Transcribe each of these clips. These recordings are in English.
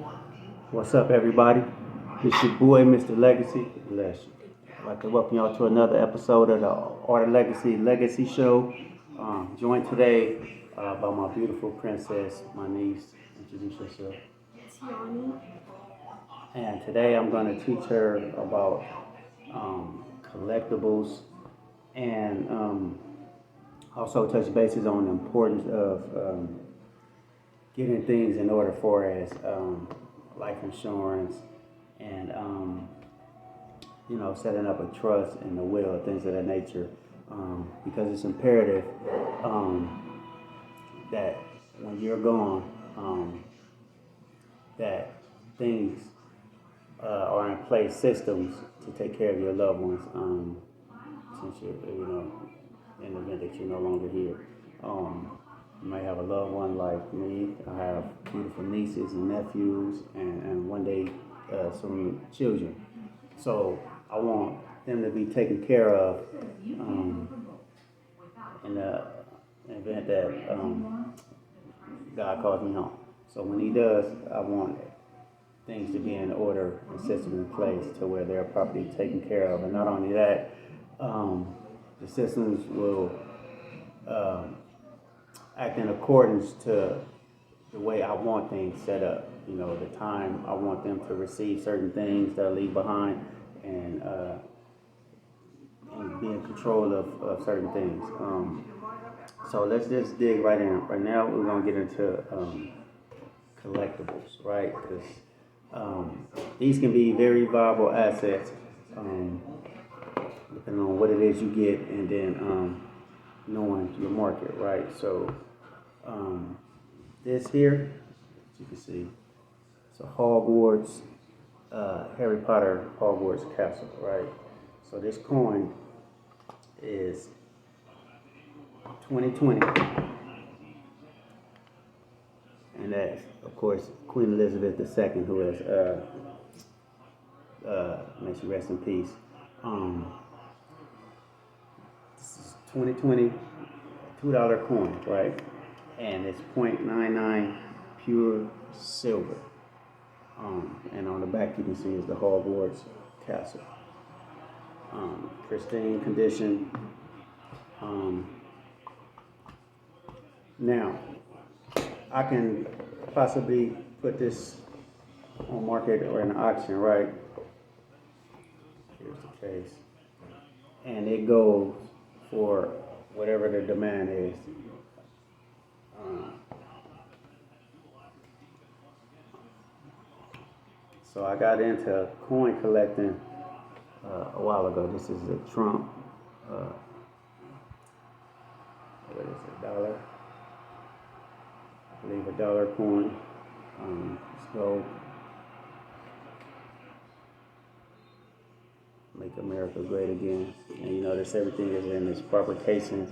What's up, everybody? It's your boy, Mr. Legacy. Bless you. I'd like to welcome y'all to another episode of the Art of Legacy Show. Joined today by my beautiful princess, my niece. Introduce yourself. Tiani. And today I'm going to teach her about collectibles and also touch bases on the importance of getting things in order for as life insurance and setting up a trust and a will, things of that nature, because it's imperative that when you're gone, that things are in place, systems to take care of your loved ones, since you're in the event that you're no longer here. You might have a loved one like me. I have beautiful nieces and nephews, and one day some children. So I want them to be taken care of in the event that God calls me home. So when He does, I want things to be in order and system in place to where they're properly taken care of. And not only that, the systems will act in accordance to the way I want things set up. The time I want them to receive certain things that I leave behind, and be in control of certain things. So let's just dig right in. Right now, we're gonna get into collectibles, right? Because these can be very viable assets, depending on what it is you get, and then knowing your market, right? So this here, as you can see, it's a Hogwarts, Harry Potter Hogwarts castle, right? So this coin is 2020, and that's, of course, Queen Elizabeth II, who has, may she rest in peace. This is 2020 $2 coin, right? And it's .99 pure silver. And on the back you can see is the Hogwarts castle. Pristine condition. Now, I can possibly put this on market or in an auction, right? Here's the case. And it goes for whatever the demand is. So I got into coin collecting a while ago. This is a Trump, what is it, dollar? I believe $1 coin. Let's go. Make America great again. And you notice everything is in its proper casing,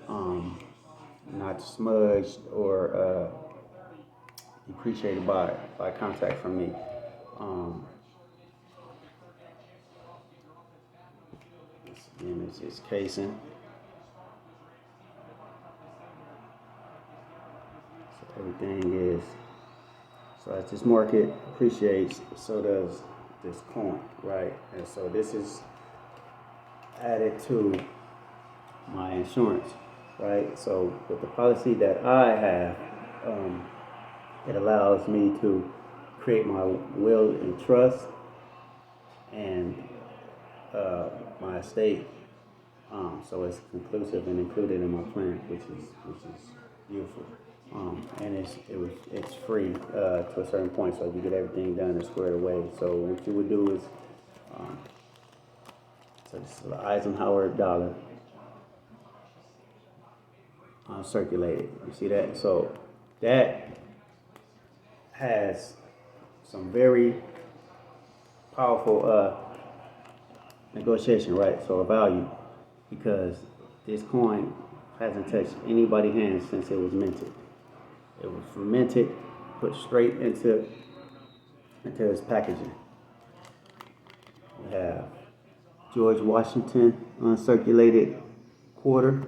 not smudged or depreciated by contact from me. Again, it's casing. So everything is. So as this market appreciates, so does this coin, right? And so this is added to my insurance, right? So with the policy that I have, it allows me to create my will and trust and my estate. So it's conclusive and included in my plan, which is beautiful. And it's free to a certain point, so you get everything done and squared away. So what you would do is, so this is the Eisenhower dollar circulated. You see that? So that has some very powerful negotiation, right? So a value, because this coin hasn't touched anybody's hands since it was minted. It was minted, put straight into its packaging. We have George Washington uncirculated quarter.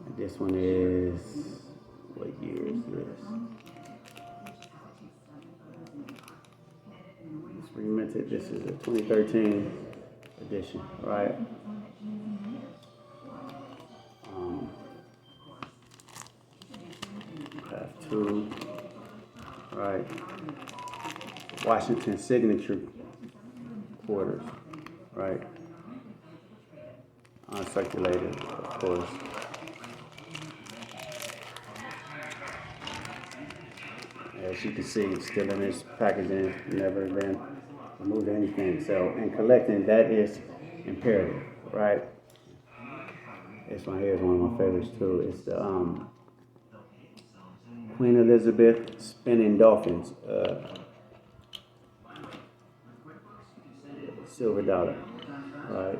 And this one is, what year is It's reminted. This is a 2013 edition, right? Have two, right? Washington signature quarters, right? Uncirculated, of course. As you can see, it's still in this packaging, never been removed or anything. So in collecting, that is imperative, right? This one here is one of my favorites too. It's the Queen Elizabeth spinning dolphins, silver dollar, right?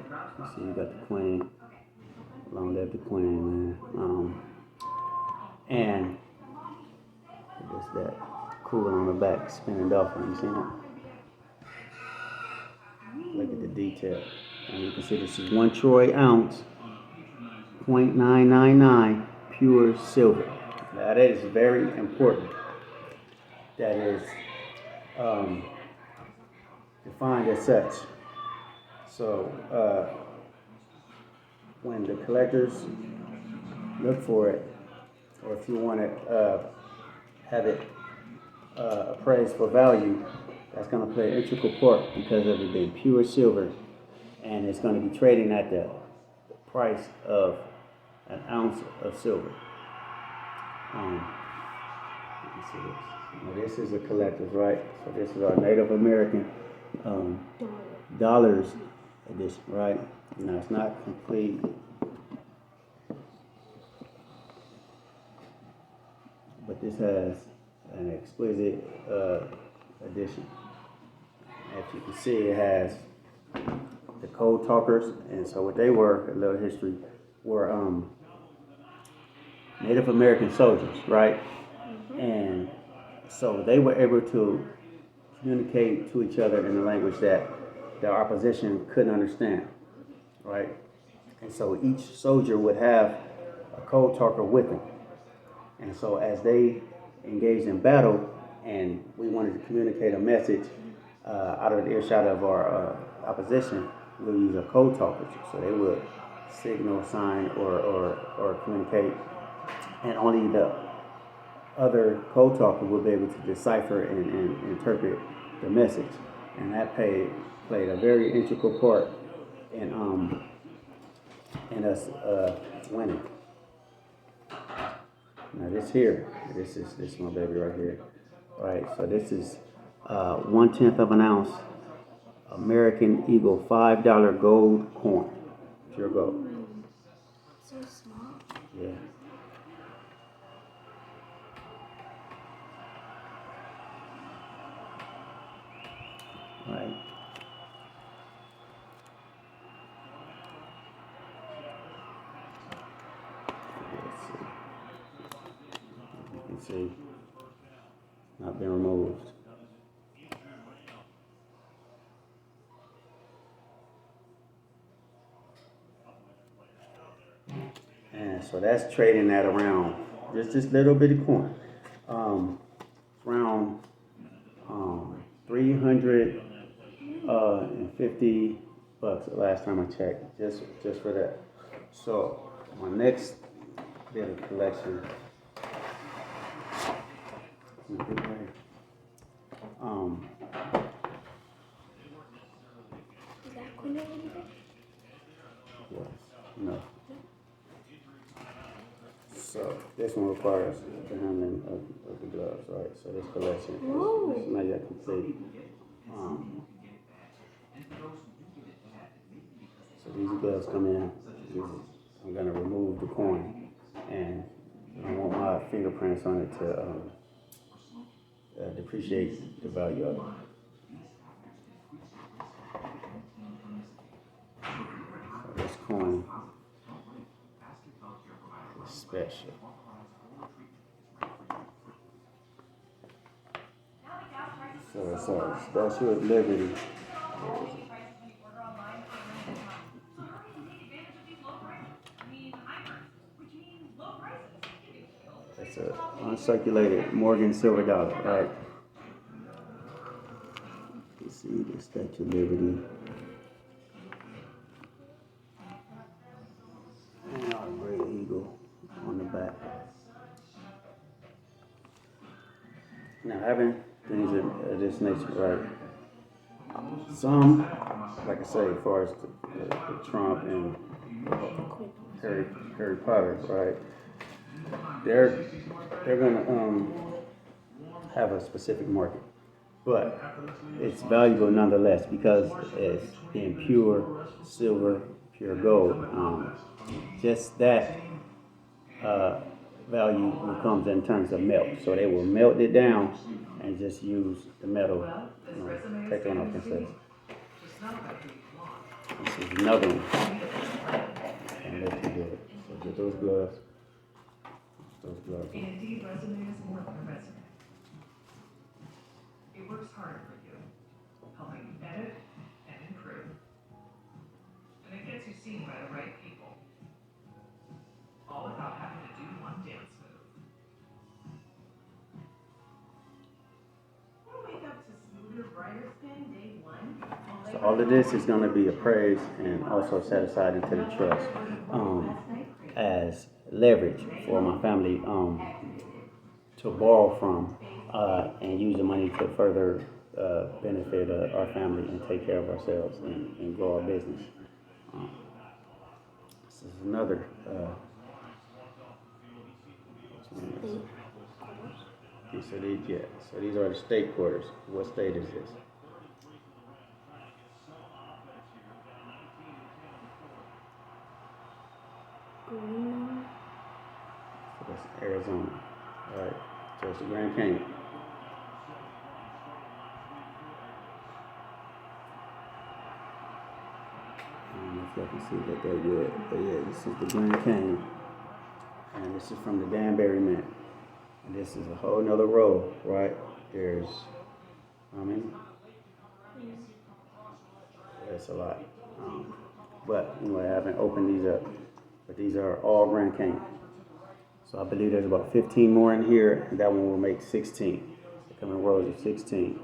So you got the Queen, long live the Queen, man. And it's that cool on the back, spinning dolphin. You see that? Look at the detail. And you can see this is 1 troy ounce, 0.999 pure silver. Now that is very important. That is defined as such. So when the collectors look for it, or if you want to have it appraised for value, that's going to play an integral part because of it being pure silver, and it's going to be trading at the price of an ounce of silver. Let me see this. Now this is a collector's, right? So this is our Native American dollars edition, right? Now it's not complete. But this has an exquisite edition. As you can see, it has the code talkers, and so what they were, a little history, were Native American soldiers, right? And so they were able to communicate to each other in a language that the opposition couldn't understand, right? And so each soldier would have a code talker with them. And so as they engaged in battle and we wanted to communicate a message out of the earshot of our opposition, we'll use a code talker. So they would signal, sign, or communicate. And only the other code talker would be able to decipher and interpret the message. And that played a very integral part in us winning. Now this is my baby right here. All right, so this is 1/10 of an ounce American Eagle $5 gold coin, pure gold. So small. Yeah. All right. See, not been removed. And so that's trading at around just this little bitty coin, around 350 bucks the last time I checked, just for that. So my next bit of collection. Is that Queen Elizabeth? Yes. No. So this one requires the handling of the gloves, right? So this collection is not yet complete. So these gloves come in. I'm gonna remove the coin, and I don't want my fingerprints on it to depreciate the value of it. So this coin is special. So it's a Statue of Liberty. It's an uncirculated Morgan silver dollar, right? You see the Statue of Liberty. And our great eagle on the back. Now, having things of this nature, right? Some, like I say, as far as the Trump and Harry Potter, right? They're gonna have a specific market, but it's valuable nonetheless because it's being pure silver, pure gold. Just that value comes in terms of melt. So they will melt it down and just use the metal. Take one off, princess. This is another one. And let you do it. So get those gloves. Those gloves. Indeed, resume is more than a resume. It works harder for you, helping you edit and improve. And it gets you seen by the right people. All without having to do one dance move. Want to wake up to smoother, brighter skin day one? So all of this is going to be appraised and also set aside into the trust as leverage for my family to borrow from and use the money to further benefit our family and take care of ourselves and grow our business. This is another. So these are the state quarters. What state is this? So that's Arizona. All right. So it's the Grand Canyon. I don't know if y'all can see that there yet, but yeah, this is the Grand Canyon, and this is from the Danbury Mint. And this is a whole nother row, right? There's, how many? That's a lot. But anyway, I haven't opened these up. But these are all Grand Canyon. So I believe there's about 15 more in here, and that one will make 16. They come in rows of 16.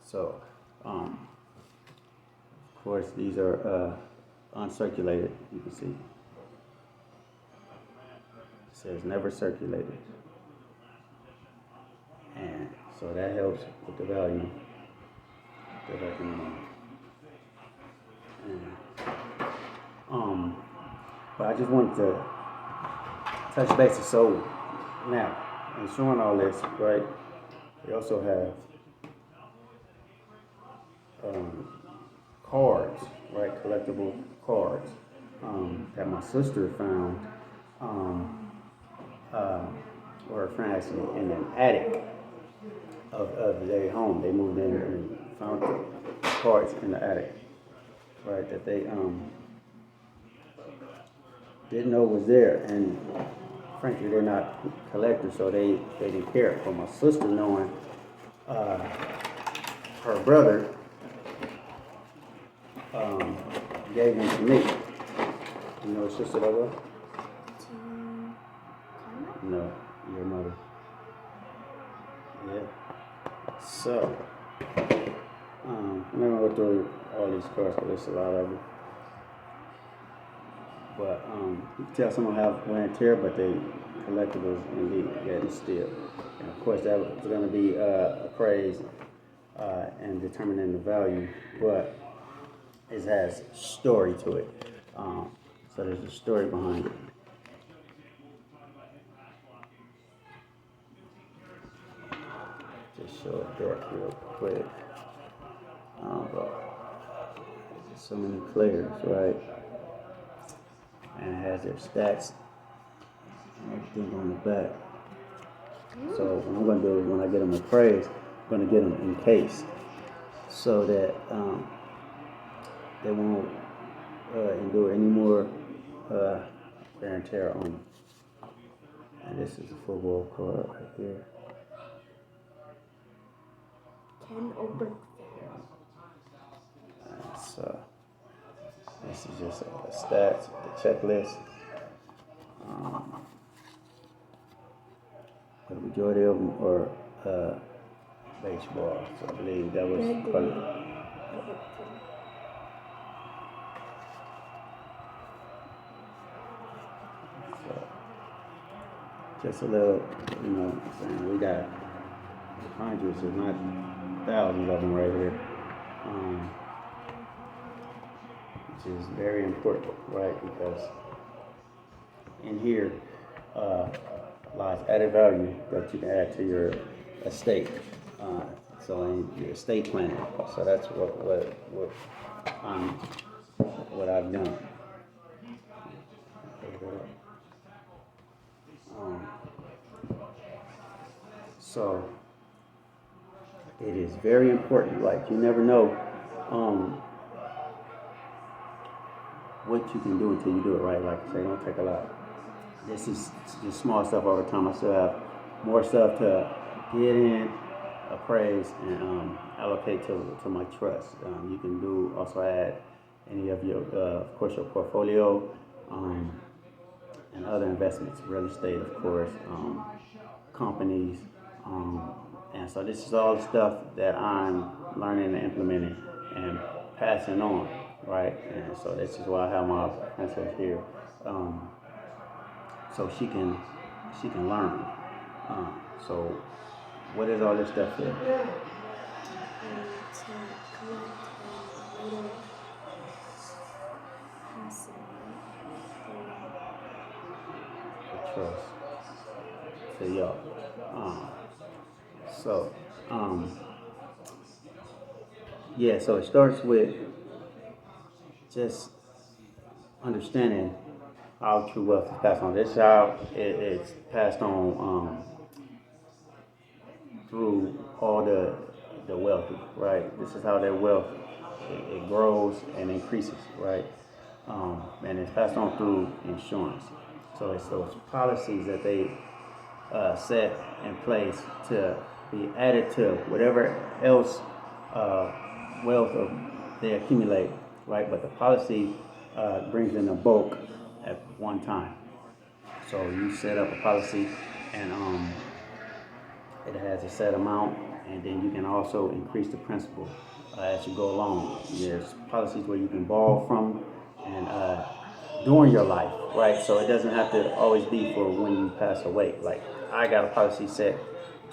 So, of course, these are uncirculated, you can see. It says never circulated. And so that helps with the value that I can but I just wanted to touch bases. So now, in showing all this, right, they also have cards, right, collectible cards that my sister found, or her friend actually, in an attic of their home. They moved in and found cards in the attic, right, that they didn't know was there, and frankly they're not collectors, so they didn't care. But my sister, knowing her brother gave them to me. You know what sister that was? No, your mother. Yeah. So, I'm not gonna go through all these cards because there's a lot of them. But you can tell some of them have wear and tear, but they collectibles indeed, yet and still. And of course, that was going to be appraised and determining the value, but it has story to it. So there's a story behind it. Just show it back real quick. So many players, right? And it has their stats and everything on the back. So what I'm going to do is when I get them appraised, I'm going to get them encased so that they won't endure any more wear and tear on them. And this is a football card right here. Can open. So this is just a stats, the checklist. The majority of them are baseball. So I believe that was probably. So just a little, saying we got hundreds, if not thousands of them right here, which is very important, right? Because in here lies added value that you can add to your estate. So in your estate planning. So that's what I've done. So it is very important. Like you never know what you can do until you do it right. Like I say, don't take a lot. This is just small stuff over time. I still have more stuff to get in, appraise, and allocate to my trust. You can also add any of your, of course, your portfolio and other investments, real estate, of course, companies. And so this is all the stuff that I'm learning and implementing and passing on, right? And so this is why I have my princess here. So she can learn. So what is all this stuff for? Trust. So y'all. Yeah. So it starts with just understanding how true wealth is passed on. This is how it's passed on through all the wealthy, right? This is how their wealth it grows and increases, right? And it's passed on through insurance. So it's those policies that they set in place to be added to whatever else wealth they accumulate, right? But the policy brings in a bulk at one time. So you set up a policy, and it has a set amount, and then you can also increase the principal as you go along. There's policies where you can borrow from, and during your life, right? So it doesn't have to always be for when you pass away. Like I got a policy set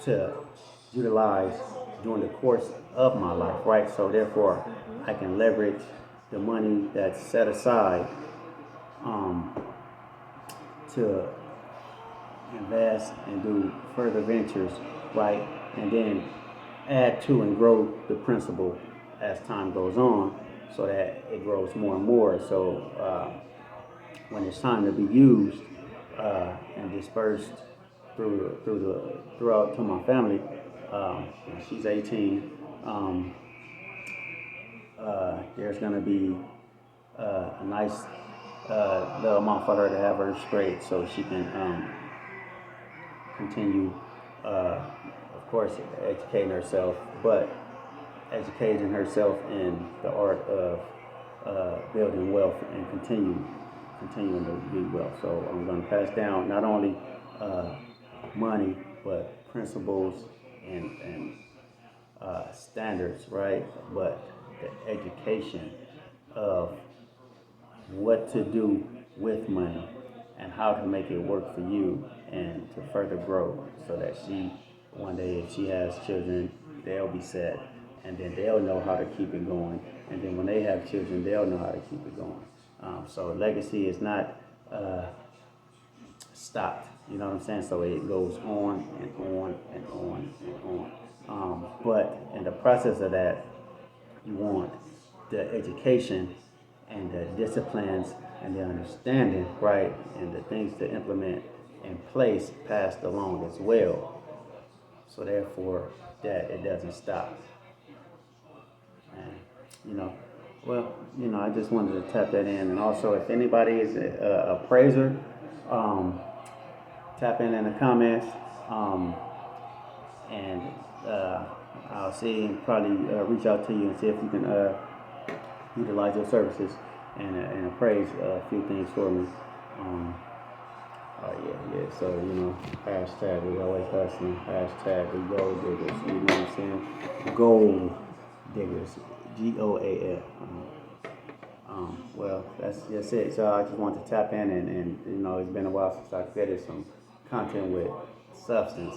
to utilize during the course of my life, right? So therefore, I can leverage the money that's set aside to invest and do further ventures, right? And then add to and grow the principal as time goes on, so that it grows more and more. So when it's time to be used and dispersed throughout to my family, she's 18. There's going to be a nice little amount for her to have her straight, so she can continue, of course, educating herself, but educating herself in the art of building wealth and continuing to build wealth. So I'm going to pass down not only money, but principles and standards, right? But the education of what to do with money and how to make it work for you and to further grow, so that one day, if she has children, they'll be set, and then they'll know how to keep it going, and then when they have children, they'll know how to keep it going. So legacy is not stopped, you know what I'm saying? So it goes on and on and on and on. But in the process of that, you want the education and the disciplines and the understanding, right, and the things to implement in place passed along as well. So therefore, that it doesn't stop. And, I just wanted to tap that in. And also, if anybody is a appraiser, tap in the comments, and I'll see, probably reach out to you and see if you can utilize your services and appraise a few things for me. Oh yeah. So hashtag we always hustling. Hashtag we gold diggers. You know what I'm saying? Gold diggers. GOAL. Well, that's just it. So I just want to tap in and it's been a while since I created some content with substance,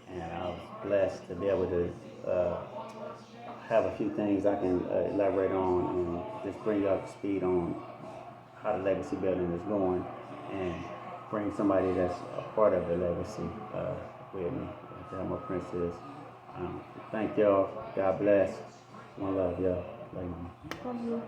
and I was blessed to be able to have a few things I can elaborate on and just bring you up to speed on how the legacy building is going, and bring somebody that's a part of the legacy with me. That's my princess. Thank y'all. God bless. One love, y'all. Love you. Love you.